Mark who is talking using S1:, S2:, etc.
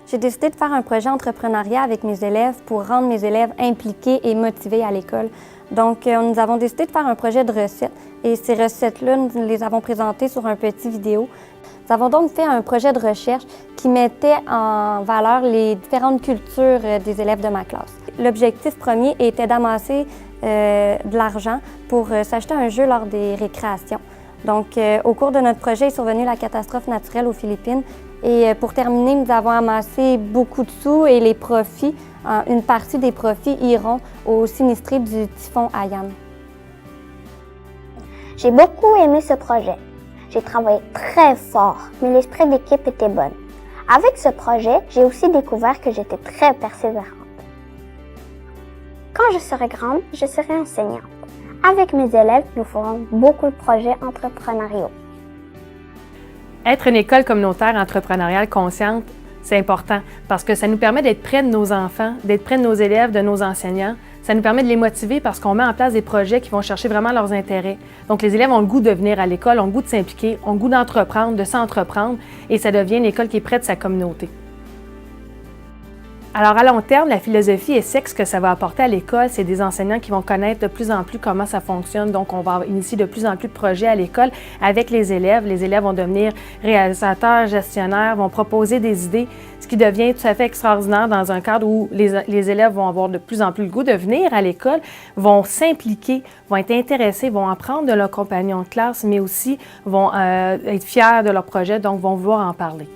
S1: J'ai décidé de faire un projet entrepreneuriat avec mes élèves pour rendre mes élèves impliqués et motivés à l'école. Donc, nous avons décidé de faire un projet de recettes et ces recettes-là, nous les avons présentées sur un petit vidéo. Nous avons donc fait un projet de recherche qui mettait en valeur les différentes cultures des élèves de ma classe. L'objectif premier était d'amasser de l'argent pour s'acheter un jeu lors des récréations. Donc, au cours de notre projet est survenue la catastrophe naturelle aux Philippines. Et pour terminer, nous avons amassé beaucoup de sous et les profits, une partie des profits iront aux sinistrés du typhon Haiyan.
S2: J'ai beaucoup aimé ce projet. J'ai travaillé très fort, mais l'esprit d'équipe était bon. Avec ce projet, j'ai aussi découvert que j'étais très persévérante. Quand je serai grande, je serai enseignante. Avec mes élèves, nous ferons beaucoup de projets entrepreneuriaux.
S3: Être une école communautaire entrepreneuriale consciente, c'est important parce que ça nous permet d'être près de nos enfants, d'être près de nos élèves, de nos enseignants. Ça nous permet de les motiver parce qu'on met en place des projets qui vont chercher vraiment leurs intérêts. Donc, les élèves ont le goût de venir à l'école, ont le goût de s'impliquer, ont le goût d'entreprendre, de s'entreprendre et ça devient une école qui est près de sa communauté. Alors, à long terme, la philosophie ESSEC, ce que ça va apporter à l'école, c'est des enseignants qui vont connaître de plus en plus comment ça fonctionne. Donc, on va initier de plus en plus de projets à l'école avec les élèves. Les élèves vont devenir réalisateurs, gestionnaires, vont proposer des idées, ce qui devient tout à fait extraordinaire dans un cadre où les élèves vont avoir de plus en plus le goût de venir à l'école, vont s'impliquer, vont être intéressés, vont apprendre de leurs compagnons de classe, mais aussi vont être fiers de leur projet, donc vont vouloir en parler.